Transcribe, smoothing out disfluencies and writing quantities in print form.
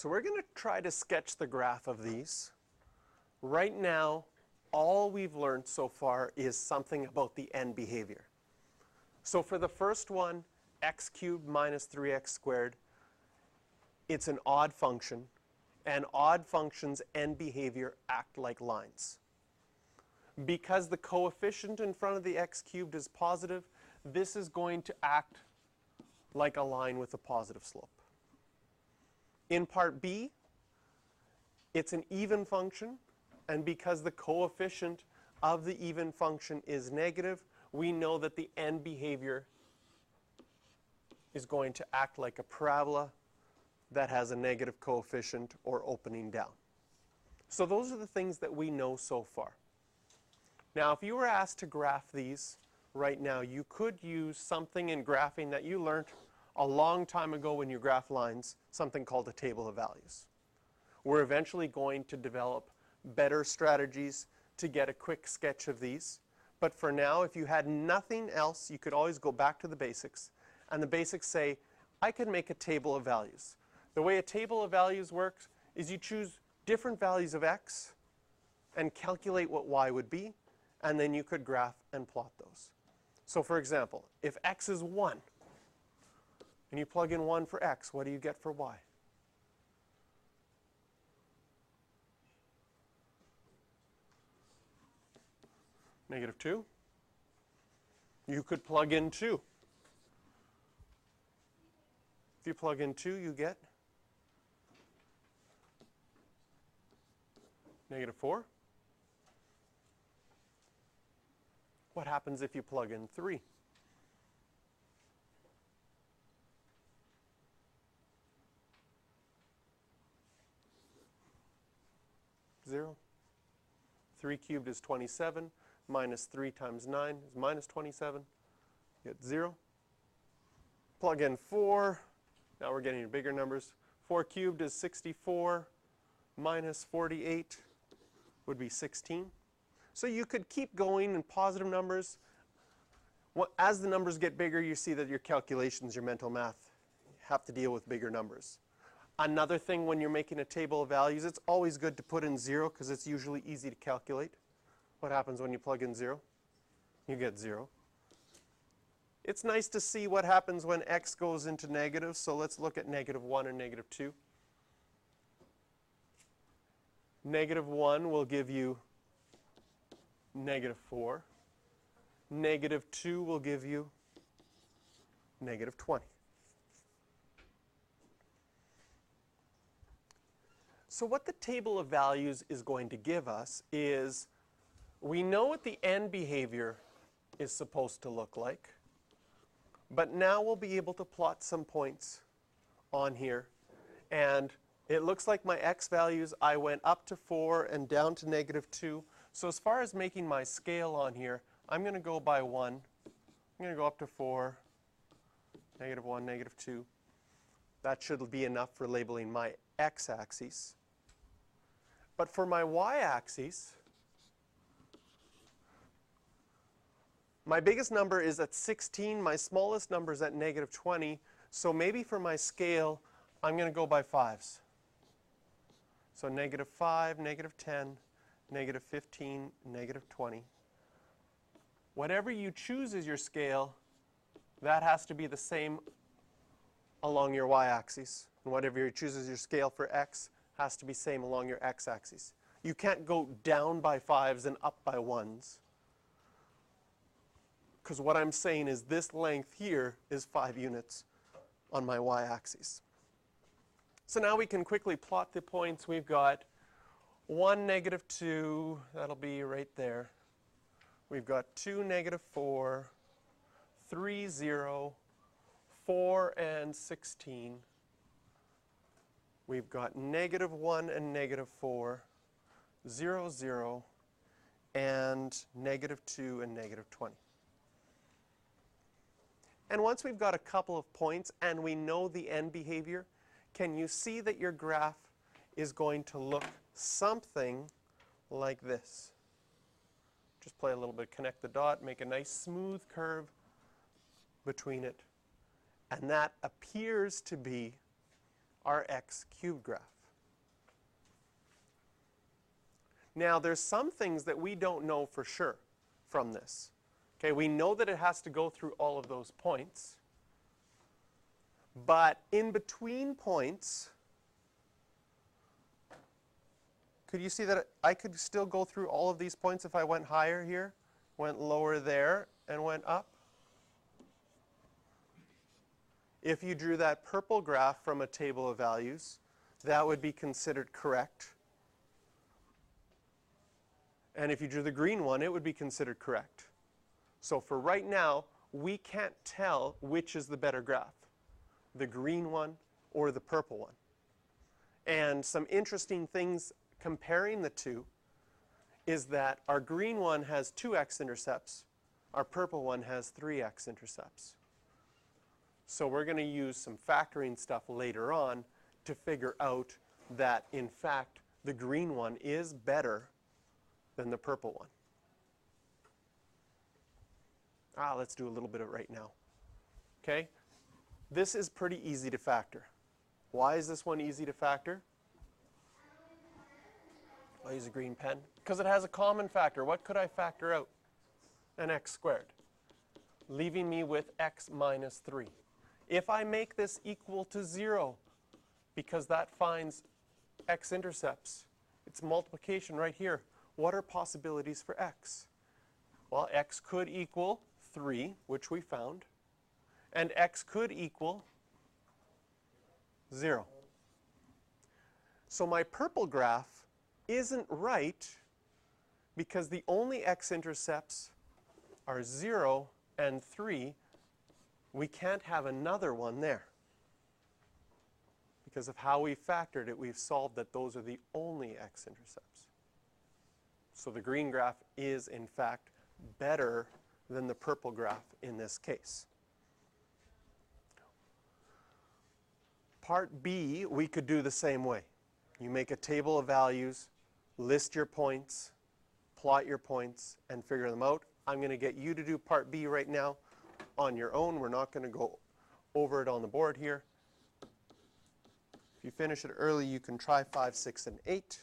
So we're going to try to sketch the graph of these. Right now, all we've learned so far is something about the end behavior. So for the first one, x cubed minus 3x squared, it's an odd function, and odd functions' end behavior act like lines. Because the coefficient in front of the x cubed is positive, this is going to act like a line with a positive slope. In part B, it's an even function, and because the coefficient of the even function is negative, we know that the end behavior is going to act like a parabola that has a negative coefficient or opening down. So those are the things that we know so far. Now, if you were asked to graph these right now, you could use something in graphing that you learned a long time ago when you graph lines, something called a table of values. We're eventually going to develop better strategies to get a quick sketch of these. But for now, if you had nothing else, you could always go back to the basics. And the basics say, I can make a table of values. The way a table of values works is you choose different values of x and calculate what y would be, and then you could graph and plot those. So for example, if x is 1, and you plug in 1 for x, what do you get for y? Negative 2. You could plug in 2. If you plug in 2, you get negative 4. What happens if you plug in 3? Zero. 3 cubed is 27. Minus 3 times 9 is minus 27. You get 0. Plug in 4. Now we're getting to bigger numbers. 4 cubed is 64. Minus 48 would be 16. So you could keep going in positive numbers. As the numbers get bigger, you see that your calculations, your mental math, have to deal with bigger numbers. Another thing when you're making a table of values, it's always good to put in 0 because it's usually easy to calculate. What happens when you plug in 0? You get 0. It's nice to see what happens when x goes into negative, so let's look at negative 1 and negative 2. Negative 1 will give you negative 4. Negative 2 will give you negative 20. So what the table of values is going to give us is we know what the end behavior is supposed to look like, but now we'll be able to plot some points on here. And it looks like my x values, I went up to 4 and down to negative 2. So as far as making my scale on here, I'm going to go by 1. I'm going to go up to 4, negative 1, negative 2. That should be enough for labeling my x-axis. But for my y-axis, my biggest number is at 16. My smallest number is at negative 20. So maybe for my scale, I'm going to go by 5s. So negative 5, negative 10, negative 15, negative 20. Whatever you choose as your scale, that has to be the same along your y-axis. And whatever you choose as your scale for x has to be same along your x-axis. You can't go down by 5s and up by 1s. Because what I'm saying is this length here is 5 units on my y-axis. So now we can quickly plot the points. We've got 1, negative 2. That'll be right there. We've got 2, negative 4, 3, 0, 4, and 16. We've got negative 1 and negative 4, 0, 0, and negative 2 and negative 20. And once we've got a couple of points and we know the end behavior, can you see that your graph is going to look something like this? Just play a little bit, connect the dot, make a nice smooth curve between it. And that appears to be our x cubed graph. Now, there's some things that we don't know for sure from this. Okay, we know that it has to go through all of those points. But in between points, could you see that I could still go through all of these points if I went higher here, went lower there, and went up? If you drew that purple graph from a table of values, that would be considered correct. And if you drew the green one, it would be considered correct. So for right now, we can't tell which is the better graph, the green one or the purple one. And some interesting things comparing the two is that our green one has 2 x-intercepts, our purple one has 3 x-intercepts. So we're going to use some factoring stuff later on to figure out that, in fact, the green one is better than the purple one. Let's do a little bit of it right now. Okay? This is pretty easy to factor. Why is this one easy to factor? I'll use a green pen. Because it has a common factor. What could I factor out? An x squared, leaving me with x minus 3. If I make this equal to 0, because that finds x-intercepts, it's multiplication right here. What are possibilities for x? Well, x could equal 3, which we found, and x could equal 0. So my purple graph isn't right because the only x-intercepts are 0 and 3. We can't have another one there. Because of how we factored it, we've solved that those are the only x-intercepts. So the green graph is, in fact, better than the purple graph in this case. Part B, we could do the same way. You make a table of values, list your points, plot your points, and figure them out. I'm going to get you to do part B right now on your own. We're not going to go over it on the board here. If you finish it early, you can try 5, 6, and 8.